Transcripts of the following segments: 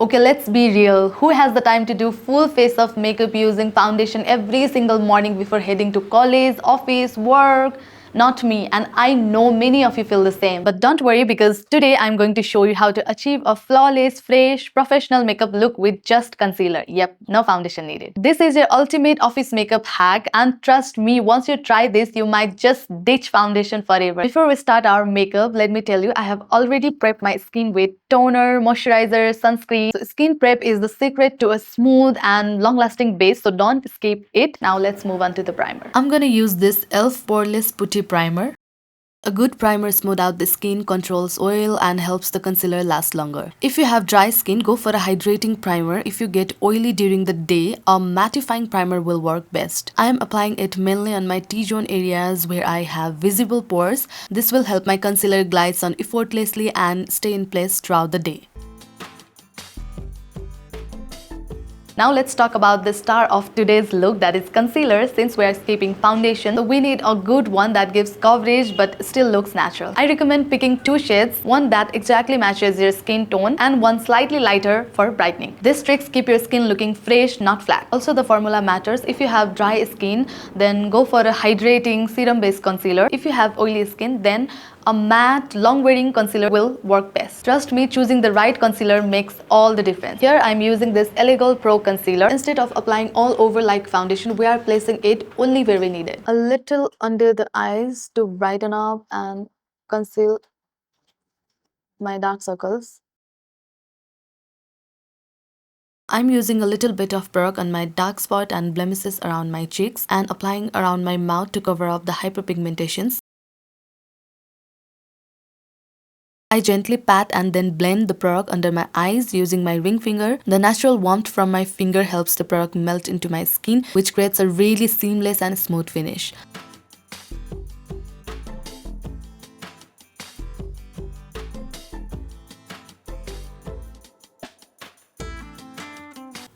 Okay, let's be real. Who has the time to do full face of makeup using foundation every single morning before heading to college, office, work? Not me, and I know many of you feel the same. But don't worry, because today I'm going to show you how to achieve a flawless, fresh, professional makeup look with just concealer. Yep, no foundation needed. This is your ultimate office makeup hack, and trust me, once you try this, you might just ditch foundation forever. Before we start our makeup, let me tell you, I have already prepped my skin with toner, moisturizer, sunscreen. So skin prep is the secret to a smooth and long-lasting base, so don't skip it. Now let's move on to the primer. I'm gonna use this e.l.f. Poreless Putty Primer. A good primer smooths out the skin, controls oil, and helps the concealer last longer. If you have dry skin, go for a hydrating primer. If you get oily during the day, a mattifying primer will work best. I am applying it mainly on my T-zone areas where I have visible pores. This will help my concealer glides on effortlessly and stay in place throughout the day. Now let's talk about the star of today's look, that is concealer. Since we are skipping foundation, so we need a good one that gives coverage but still looks natural. I recommend picking two shades, one that exactly matches your skin tone and one slightly lighter for brightening. These tricks keep your skin looking fresh, not flat. Also, the formula matters. If you have dry skin, then go for a hydrating serum based concealer. If you have oily skin, then a matte, long-wearing concealer will work best. Trust me, choosing the right concealer makes all the difference. Here I'm using this Elegol Pro Concealer. Instead of applying all over like foundation, we are placing it only where we need it. A little under the eyes to brighten up and conceal my dark circles. I'm using a little bit of product on my dark spot and blemishes around my cheeks and applying around my mouth to cover up the hyperpigmentations. I gently pat and then blend the product under my eyes using my ring finger. The natural warmth from my finger helps the product melt into my skin, which creates a really seamless and smooth finish.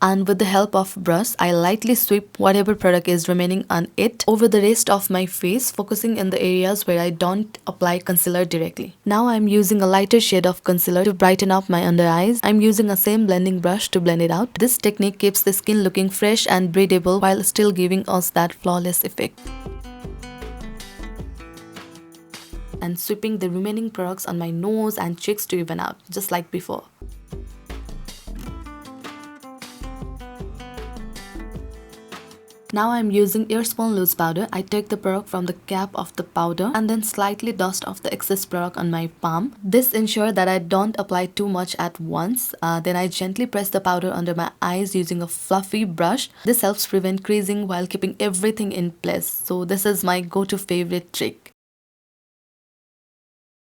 And with the help of brush, I lightly sweep whatever product is remaining on it over the rest of my face, focusing in the areas where I don't apply concealer directly. Now I'm using a lighter shade of concealer to brighten up my under eyes. I'm using a same blending brush to blend it out. This technique keeps the skin looking fresh and breathable while still giving us that flawless effect. And sweeping the remaining products on my nose and cheeks to even out, just like before. Now I'm using earspun loose powder. I take the product from the cap of the powder and then slightly dust off the excess product on my palm. This ensures that I don't apply too much at once. Then I gently press the powder under my eyes using a fluffy brush. This helps prevent creasing while keeping everything in place. So this is my go-to favorite trick.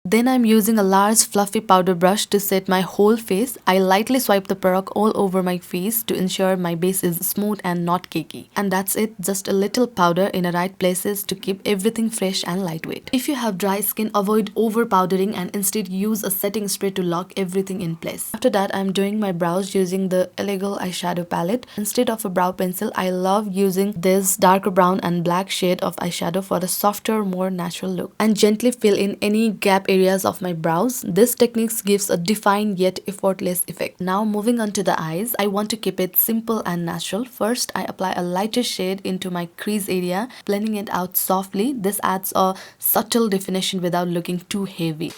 Then I'm using a large fluffy powder brush to set my whole face. I lightly swipe the product all over my face to ensure my base is smooth and not cakey. And that's it, just a little powder in the right places to keep everything fresh and lightweight. If you have dry skin, avoid over powdering and instead use a setting spray to lock everything in place. After that, I'm doing my brows using the Elegol eyeshadow palette. Instead of a brow pencil, I love using this darker brown and black shade of eyeshadow for a softer, more natural look. And gently fill in any gap areas of my brows. This technique gives a defined yet effortless effect. Now moving on to the eyes, I want to keep it simple and natural. First, I apply a lighter shade into my crease area, blending it out softly. This adds a subtle definition without looking too heavy.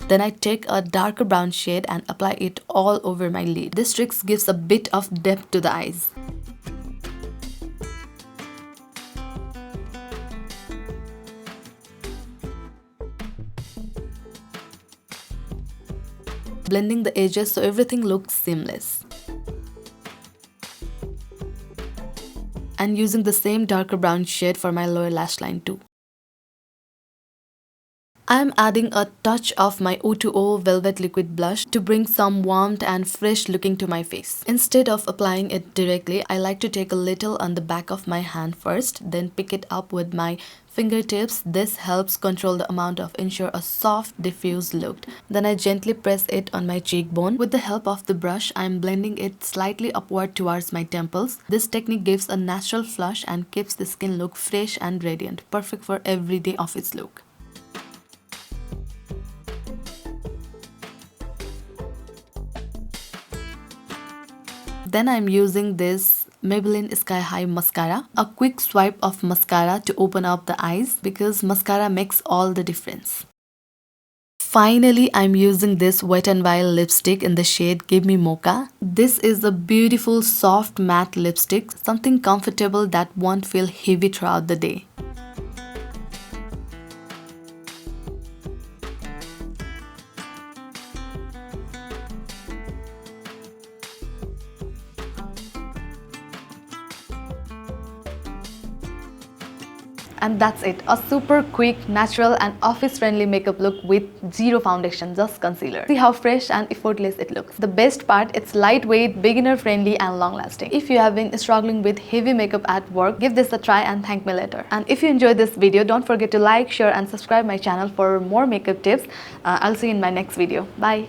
Then I take a darker brown shade and apply it all over my lid. This trick gives a bit of depth to the eyes. Blending the edges so everything looks seamless. And using the same darker brown shade for my lower lash line too. I am adding a touch of my O2O Velvet Liquid Blush to bring some warmth and fresh looking to my face. Instead of applying it directly, I like to take a little on the back of my hand first, then pick it up with my fingertips. This helps control the amount of ensure a soft, diffuse look. Then I gently press it on my cheekbone. With the help of the brush, I am blending it slightly upward towards my temples. This technique gives a natural flush and keeps the skin look fresh and radiant, perfect for everyday office look. Then I'm using this Maybelline Sky High mascara. A quick swipe of mascara to open up the eyes because mascara makes all the difference. Finally, I'm using this Wet n Wild lipstick in the shade Give Me Mocha. This is a beautiful soft matte lipstick, something comfortable that won't feel heavy throughout the day. And that's it, a super quick, natural and office-friendly makeup look with zero foundation, just concealer. See how fresh and effortless it looks. The best part, it's lightweight, beginner-friendly and long-lasting. If you have been struggling with heavy makeup at work, give this a try and thank me later. And if you enjoyed this video, don't forget to like, share and subscribe my channel for more makeup tips. I'll see you in my next video. Bye!